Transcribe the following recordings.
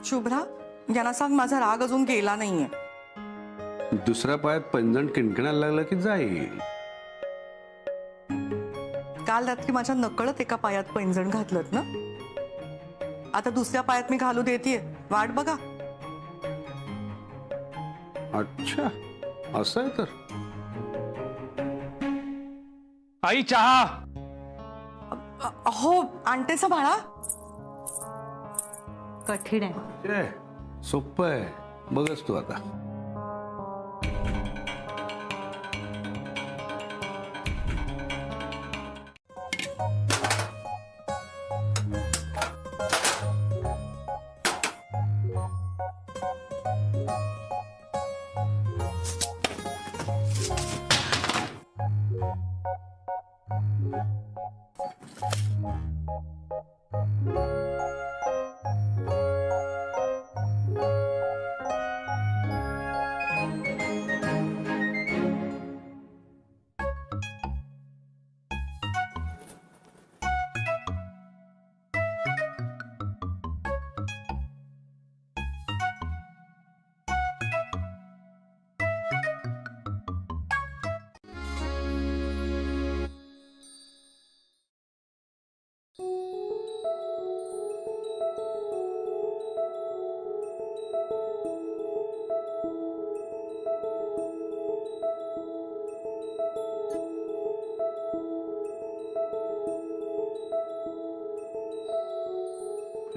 शुभ्रा, यांना सांग माझा राग अजून गेला नाहीये. दुसऱ्या पायात पैंजण किणकिणायला लागलं की जाईल. काल रात्री माझ्या नकळत एका पायात पैंजण घातलं ना, आता दुसऱ्या पायात मी घालू देतेय. वाट बघा. अच्छा, असं आहे तर. आई चहा. हो आणतेच बाळा. कठीण आहे. सोपं आहे, बघच तू आता.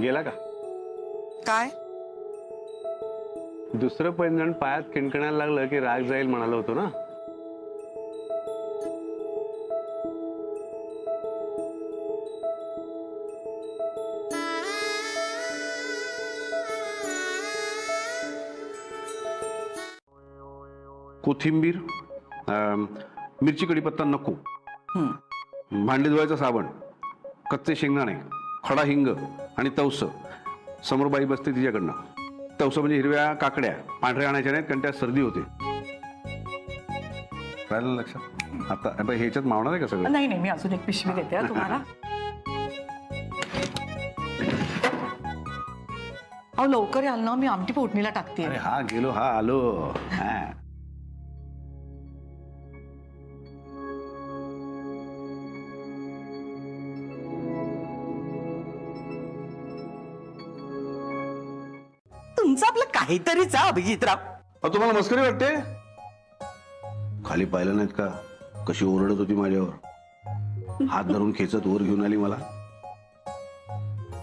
गेला का? काय? दुसरं पैंजण पायात किणकिणायला लागलं की राग जाईल म्हणालो होतो ना. कोथिंबीर, मिरची, कढीपत्ता नको. भांडी धुवायचं साबण, कच्चे शेंगदाणे, खडा हिंग आणि तवस. समोर बाई बसते तिच्याकडनं. तवस म्हणजे हिरव्या काकड्या, पांढऱ्या आणायच्या नाहीत कारण त्या सर्दी होते. राहिलं लक्षात? आता ह्याच्यात मावणार आहे का सगळं? नाही नाही, मी अजून एक पिशवी देते हा तुम्हाला. अहो लवकर याल ना, मी आमटी फोडणीला टाकते. अरे हा गेलो, हा आलो. हा. तुमचं आपलं काहीतरीच अभिजितराव. तुम्हाला मस्करी वाटते? खाली पाहिलं नाहीत का कशी ओरडत होती माझ्यावर? हात धरून खेचत वर घेऊन आली मला.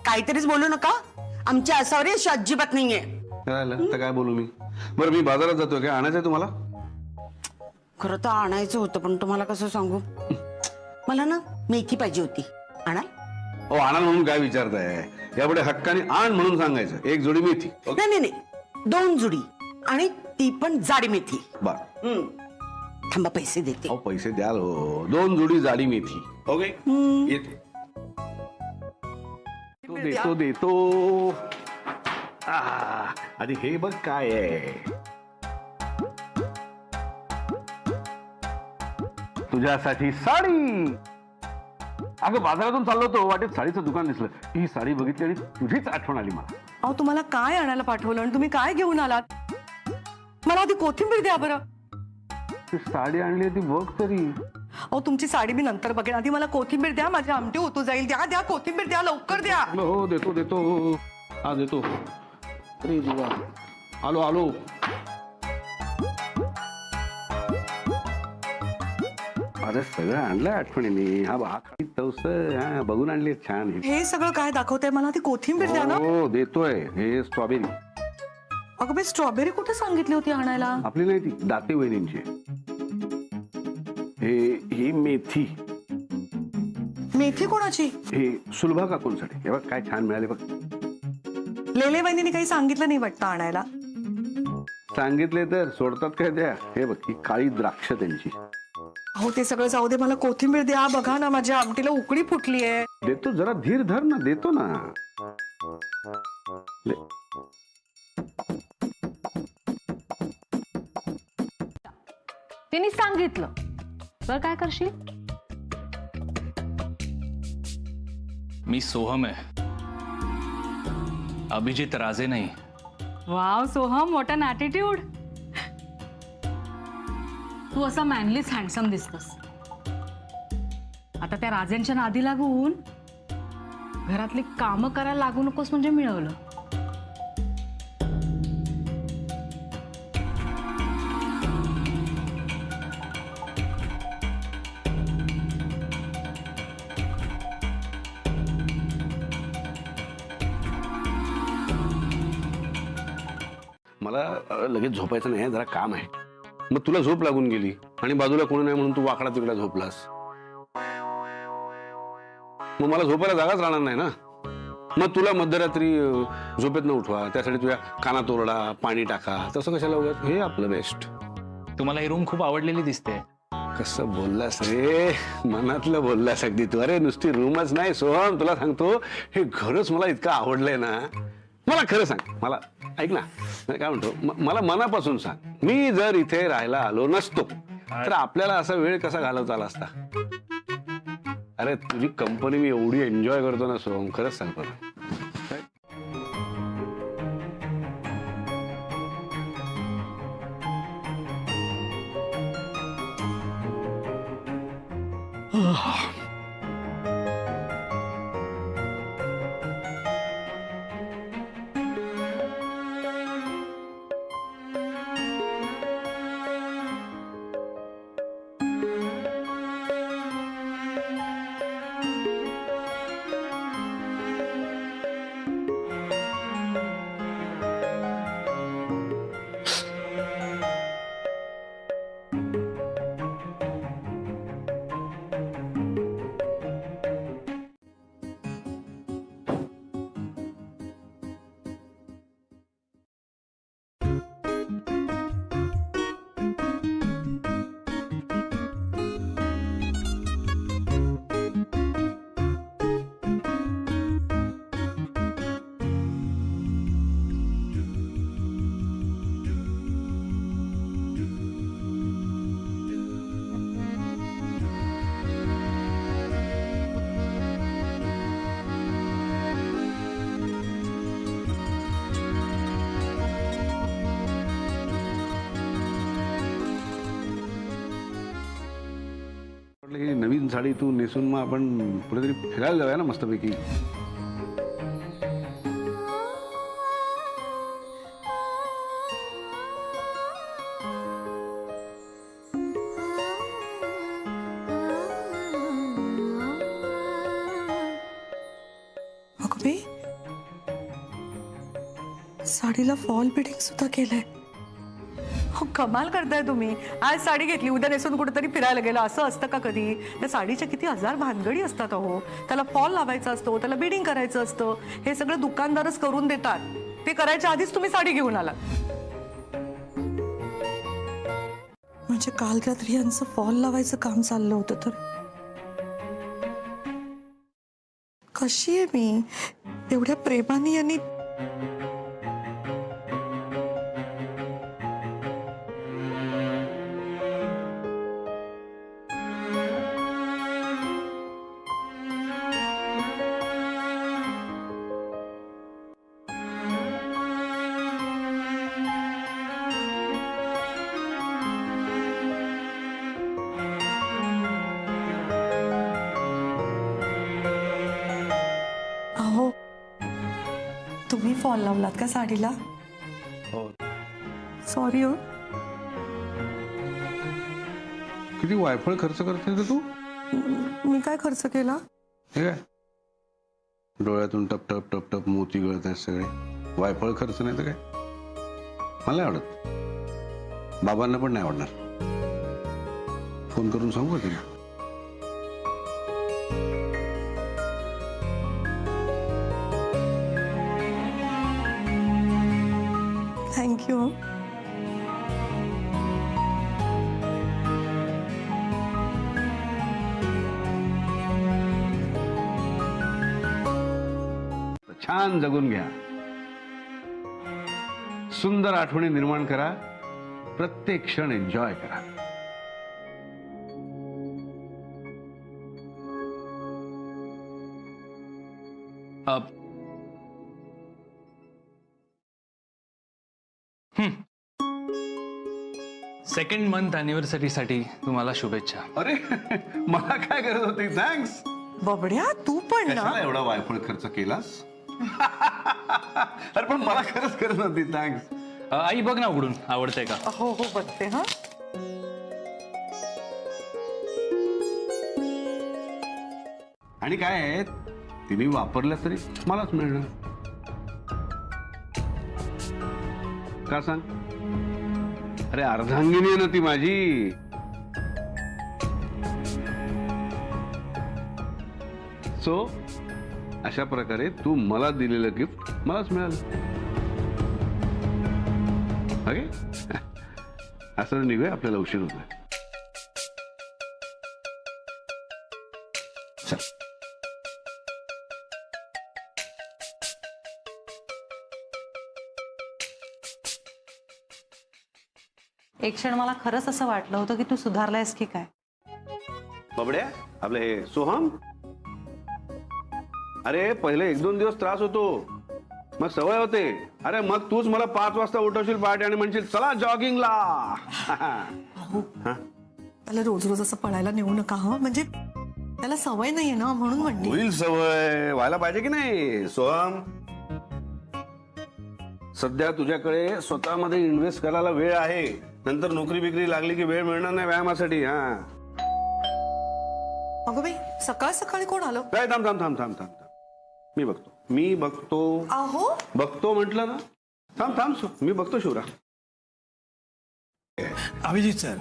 काहीतरीच बोलू नका. आमच्या असावर अशी अजिबात नाहीये. तर काय बोलू मी? बरं मी बाजारात जातोय, काय आणायचंय तुम्हाला? खरं तर आणायचं होतं पण तुम्हाला कसं सांगू, मला ना मेथी पाहिजे होती. आणाल? हो आणाल म्हणून काय विचारताय? यापुढे हक्काने आण म्हणून सांगायचं. एक जोडी मेथी. नाही नाही नाही, 2 जुडी आणि ती पण जाडी मेथी. बर थांबा पैसे देते. अहो पैसे द्याल हो. 2 जोडी जाडी मेथी. ओके येते. तो देतो. आधी हे बघ काय आहे. तुझ्यासाठी साडी. अगं बाजारातून चाललो होतो, वाटेत साडीचं दुकान दिसलं. ही साडी बघितली आणि तुझीच आठवण आली मला. अहो तुम्हाला काय आणायला पाठवलं आणि तुम्ही काय घेऊन आलात? मला आधी कोथिंबीर द्या बरं. ती साडी आणली ती बघ तरी. अहो तुमची साडी मी नंतर बघेन, आधी मला कोथिंबीर द्या. माझी आमटी होतो जाईल. द्या द्या कोथिंबीर द्या, लवकर द्या. हो देतो देतो. हा देतो. अरे देवा, आलो आलो. अरे सगळं आणलंय आठवणीने. हा भाकरी तवस बघून आणली छान. हे सगळं काय दाखवतंय? मला ती कोथिंबीर द्या ना. हो देतोय. हे स्ट्रॉबेरी. अगं बाई स्ट्रॉबेरी कुठे सांगितली होती आणायला? आपली नाही ती, दाते वहिनींची. ही मेथी. मेथी कोणाची? हे सुलभा काकूंसाठी. हे बघ काय छान मिळाले बघ. लेले वहिनीने काही सांगितलं नाही वाटतं आणायला. सांगितले तर सोडतात काय त्या. हे बघ ही काळी द्राक्ष त्यांची. अहो ते सगळं जाऊ दे, मला कोथिंबीर द्या. बघा ना माझ्या आमटीला उकळी फुटली आहे. देतो, जरा धीर धर ना. देतो ना. तिने सांगितलं तर काय करशील? मी सोहम आहे. अभिजित राजे नाही. Wow Soham, what an attitude. तू असा मॅनलीच हँडसम दिसतोस. आता त्या राजेंच्या नादी लागून घरातली कामं करायला लागू नकोस म्हणजे मिळवलं. मला लगेच झोपायचं नाही, जरा काम आहे. मग तुला झोप लागून गेली आणि बाजूला कोणी नाही म्हणून तू वाकडा तिकडा झोपलास. मग मला झोपायला जागाच राहणार नाही ना. मग तुला मध्यरात्री झोपेतनं उठवा, त्यासाठी तुझ्या कानात ओरडा, पाणी टाका, तसं कशाला उगाच. हे आपलं बेस्ट. तुम्हाला ही रूम खूप आवडलेली दिसते. कसं बोललास रे, मनातलं बोललास अगदी तू. अरे नुसती रूमच नाही सोहम, तुला सांगतो हे घरच मला इतकं आवडलंय ना. मला खरं सांग, मला ऐक ना, काय म्हणतो, मला मनापासून सांग, मी जर इथे राहायला आलो नसतो तर आपल्याला असा वेळ कसा घालवता आला असता. अरे तुझी कंपनी मी एवढी एन्जॉय करतो ना सोहम, खरंच सांगतो ना. ही नवीन साडी तू नेसून मग आपण कुठेतरी फिरायला जाऊया ना मस्तपैकी. अगं बाई, साडीला फॉल बिडिंग सुद्धा केलंय. हो, कमाल करताय तुम्ही. आज साडी घेतली, उद्या नेसून कुठेतरी फिरायला गेला, असं असतं का कधी? त्या साडीच्या किती हजार भानगडी असतात अहो. त्याला फॉल लावायचा असतो, त्याला बिडिंग करायचं असतं. हे सगळं दुकानदारच करून देतात. ते करायच्या आधीच तुम्ही साडी घेऊन आलात. म्हणजे काल रात्री यांचं फॉल लावायचं काम चाललं होतं तर कशी आहे मी? एवढ्या प्रेमाने यांनी तुम्ही फॉल लावलात का साडीला? हो. सॉरी हो. किती वायफळ खर्च करते रे तू. मी काय खर्च केला? हे काय डोळ्यातून टप टप टप टप मोती गळत आहेत सगळे. वायफळ खर्च नाही तर काय. मला नाही आवडत, बाबांना पण नाही आवडणार. फोन करून सांगू का तिला? थँक्यू. छान जगून घ्या, सुंदर आठवणी निर्माण करा, प्रत्येक क्षण एन्जॉय करा. सेकंड मंथ अॅनिव्हर्सरीसाठी तुम्हाला शुभेच्छा. अरे मला काय गरज होती, थँक्स. बबड्या तू पण ना. कशाला एवढा वायफळ खर्च केलास? अरे पण मला खरंच गरज नव्हती, थँक्स. आई बघ ना उघडून, आवडतंय का? हो हो बघते हा. आणि काय आहे, तिने वापरल्या तरी मलाच मिळणार. का सांग? अरे अर्धांगिनी आहे ना ती माझी. सो अशा प्रकारे तू मला दिलेलं गिफ्ट मलाच मिळालं. ओके, असं निघूया, आपल्याला उशीर होतोय. चल. एक क्षण मला खरंच असं वाटलं होतं की तू सुधारलायस की काय. बबड्या, आपलं हे सोहम, अरे पहिले 1-2 दिवस त्रास होतो, मग सवय होते. अरे मग तूच मला 5 वाजता उठवशील पहाटे आणि म्हणशील चला जॉगिंगला. त्याला रोज रोज असं पळायला नेऊ नका हा, म्हणजे त्याला सवय नाहीये ना म्हणून म्हणते. होईल, सवय व्हायला पाहिजे की नाही. सोहम, सध्या तुझ्याकडे स्वतःमध्ये इन्व्हेस्ट करायला वेळ आहे. नंतर नोकरी बिकरी लागली की वेळ मिळणार नाही व्यायामासाठी. हा, अगं बाई सकाळ सकाळी कोण आलं? काय? थांब थांब थांब थांब थांब, मी बघतो. अहो बघतो म्हटलं ना. थांब थांब, मी बघतो शिवरा. अभिजित सर,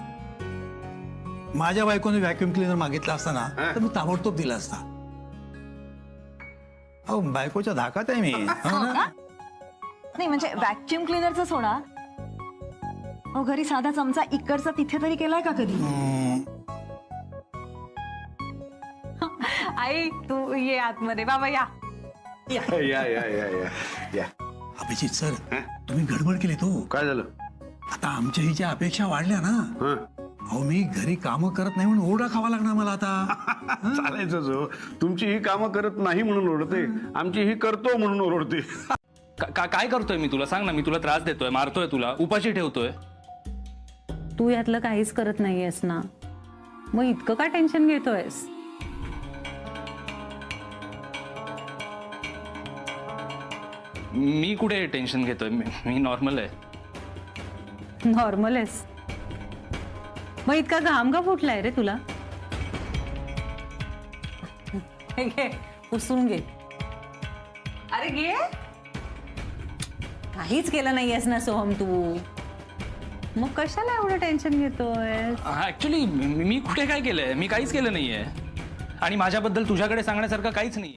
माझ्या बायकोने व्हॅक्युम क्लिनर मागितला असता ना तर मी ताबडतोब दिला असता. अहो बायकोच्या धाकात आहे मी. हो ना? नाही म्हणजे व्हॅक्युम क्लिनरचा सोडा, अहो घरी साधा चमचा इकडचा तिथे तरी केलाय का कधी? आई तू ये आतमध्ये, बाबा या. या. अभिजित सर, तुम्ही गडबड केली तो. काय झालं? आता आमच्या हिच्या अपेक्षा वाढल्या ना. हं. अहो मी घरी कामं करत नाही म्हणून ओरडा खावा लागणार मला आता. चालायचं जो. तुमची ही कामं करत नाही म्हणून ओरडते, आमची ही करतो म्हणून ओरडते. काय करतोय मी? तुला सांग ना, मी तुला त्रास देतोय, मारतोय, तुला उपाशी ठेवतोय? तू यातलं काहीच करत नाहीयेस ना, मग इतकं का टेन्शन घेतोयस? मी कुठे टेन्शन घेतोय? मी नॉर्मल आहे. नॉर्मल आहेस मग इतका घाम का फुटलाय रे तुला? घे पुसून घे. अरे घे. काहीच केलं नाहीयेस ना सोहम तू, मग कशाला एवढं टेन्शन घेतोय? ऍक्च्युली मी कुठे काय केलंय? मी काहीच केलं नाहीये, आणि माझ्याबद्दल तुझ्याकडे सांगण्यासारखं काहीच नाही.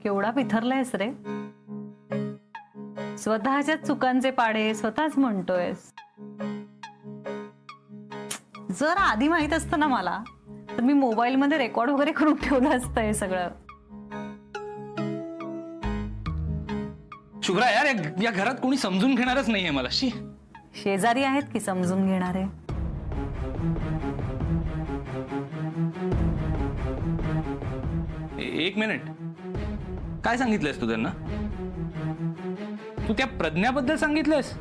केवढा पिथरलायस रे, स्वतःच्याच चुकांचे पाडे स्वतःच म्हणतोयस. जर आधी माहित असतं ना मला, तर मी मोबाईल मध्ये रेकॉर्ड वगैरे करून ठेवलं असतं हे सगळं. शुभ्रा यार, या घरात कोणी समजून घेणारच नाहीये मला. शी, शेजारी आहेत की समजून घेणारे. एक मिनिट, काय सांगितलंयस तू त्यांना? तू त्या प्रज्ञाबद्दल सांगितलंयस?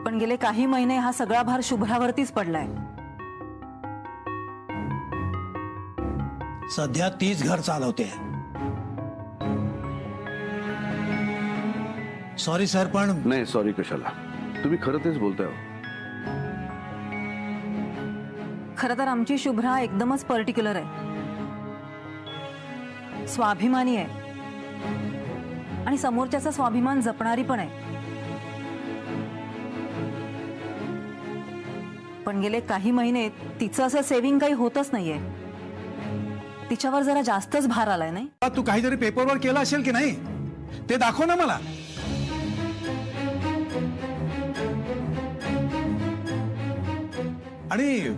पण गेले काही महिने हा सगळा भार शुभ्रावरतीच पडलाय. सध्या तीच घर चालवते. सॉरी सर, पण नाही सॉरी कशाला, तुम्ही खरं तेच बोलताय. खरं तर आमची शुभ्रा एकदमच पर्टिक्युलर आहे, स्वाभिमानी आहे आणि समोरच्याचा स्वाभिमान जपणारी पण आहे. पण गेले काही महिने तिचं असं सेव्हिंग काही होतच नाहीये. तिच्यावर जरा जास्तच भार आलाय नाही? तू काहीतरी पेपरवर केलं असेल की नाही ते दाखव ना मला. आणि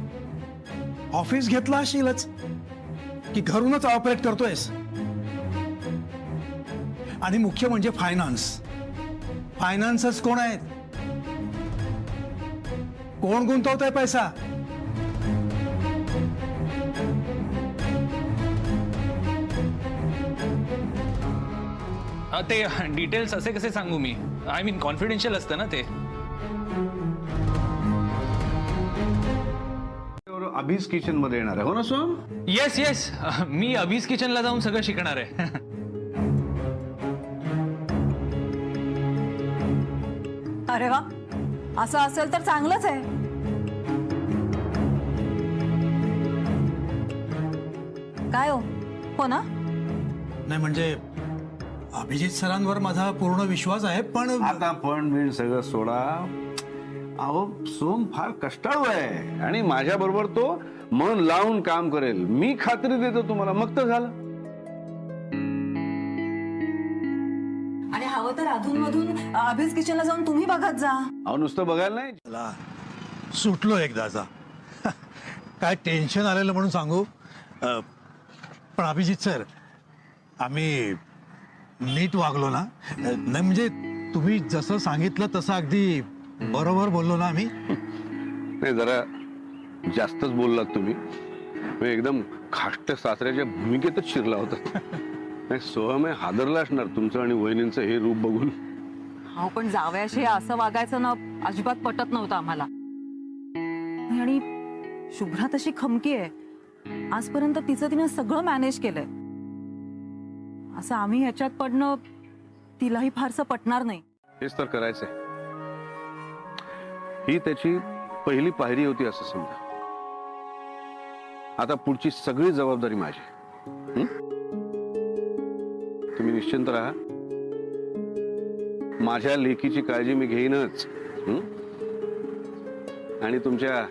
ऑफिस घेतला असेलच की घरूनच ऑपरेट करतोयस? आणि मुख्य म्हणजे फायनान्सच कोण आहेत? कोण गुंतवतोय पैसा? ते डिटेल्स असे कसे सांगू मी? आय मीन कॉन्फिडेन्शियल असतं ना ते. अभिज किचन मध्ये येणार आहे, हो ना सोहम? येस येस, मी अभिज किचनला जाऊन सगळं शिकणार आहे. अरे वा, असं असेल तर चांगलंच आहे. काय हो ना? नाही म्हणजे अभिजित सरांवर माझा पूर्ण विश्वास आहे, पण आता पण मी सगळं सोडा. अहो सोम फार कष्टाळू आहे आणि माझ्या बरोबर तो मन लावून काम करेल. मी खात्री देतो तुम्हाला, मग तर झालं. आणि हवं तर अधूनमधून अभिज किचनला जाऊन तुम्ही बघत जा. अहो नुसतं बघायला नाही, चला, सुटलो एकदाचा. काय टेन्शन आलेलं म्हणून सांगू. पण अभिजित सर, आम्ही नीट वागलो ना? नाही म्हणजे तुम्ही जसं सांगितलं तसं अगदी बरोबर बोललो ना आम्ही? नाही जरा जास्तच बोललात तुम्ही. मी एकदम खाष्ट सासऱ्याच्या भूमिकेतच शिरला होता. नाही सोहम आहे हादरला असणार तुमचं आणि वहिनींचं हे रूप बघून. हो पण जावयाशी असं वागायचं ना अजिबात पटत नव्हतं आम्हाला. आणि शुभ्रा तशी खमकी आहे. आजपर्यंत तिनं सगळं मॅनेज केलंय. असं आम्ही ह्याच्यात पडणं तिलाही फारसं पटणार नाही. हेच तर करायचंय. ही त्याची पहिली पायरी होती असं समजा. आता पुढची सगळी जबाबदारी माझी. तुम्ही निश्चिंत राहा. माझ्या लेकीची काळजी मी घेईनच. आणि तुमच्या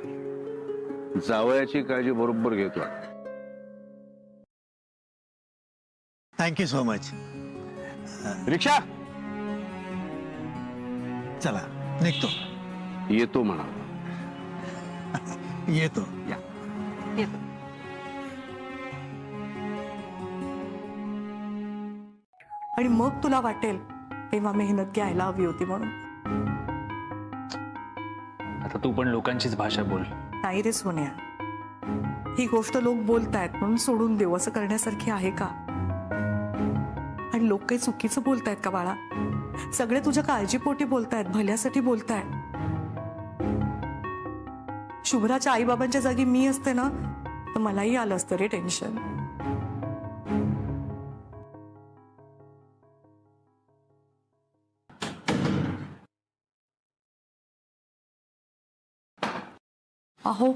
जावयाची काळजी बरोबर घेतो. Thank you so much. रिक्षा चला निघतो. येतो म्हणा. येतो. येतो. आणि मग तुला वाटेल तेव्हा मेहनत घ्यायला हवी होती म्हणून. आता तू पण लोकांचीच भाषा बोल. नाही रे सोन्या, ही गोष्ट लोक बोलतायत म्हणून सोडून देऊ असं करण्यासारखी आहे का? आणि लोक काही चुकीचं बोलतायत का बाळा? सगळे तुझ्या काळजीपोटी बोलतायत, भल्यासाठी बोलतायत. शुभ्राच्या आईबाबांच्या जागी मी असते ना तर मलाही आलं असतं रे टेन्शन. अहो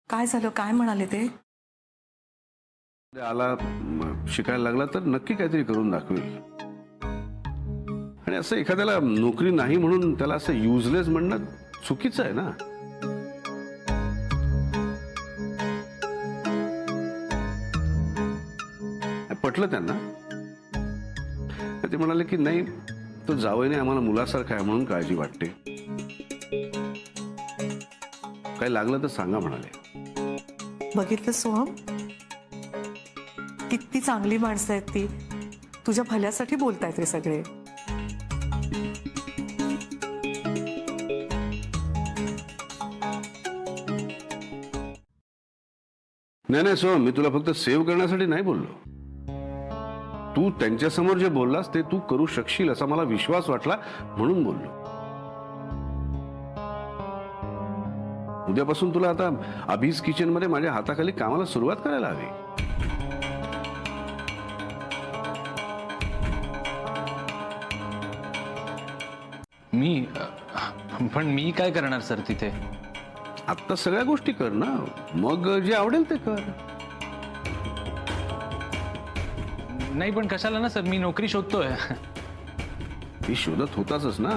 काय झालं, काय म्हणाले ते? आला शिकायला लागला तर नक्की काहीतरी करून दाखवेल. आणि असं एखाद्याला नोकरी नाही म्हणून त्याला असं युजलेस म्हणणं चुकीचं आहे ना. पटलं त्यांना. ते म्हणाले की नाही तो जावईने आम्हाला मुलासारखा आहे म्हणून काळजी वाटते. काय लागलं तर सांगा म्हणाले. बघितलं सोहम, किती चांगली माणसं आहेत ती. तुझ्या भल्यासाठी बोलतायत रे सगळे. नाही सोहम, मी तुला फक्त सेव्ह करण्यासाठी नाही बोललो. तू त्यांच्यासमोर जे बोललास ते तू करू शकशील असा मला विश्वास वाटला म्हणून बोललो. उद्यापासून तुला आता अभिज किचन मध्ये माझ्या हाताखाली कामाला सुरुवात करायला हवी. मी काय करणार सर तिथे? आता सगळ्या गोष्टी कर ना, मग जे आवडेल ते कर. नाही पण कशाला ना सर, मी नोकरी शोधतोय. ही शोधत होताच ना.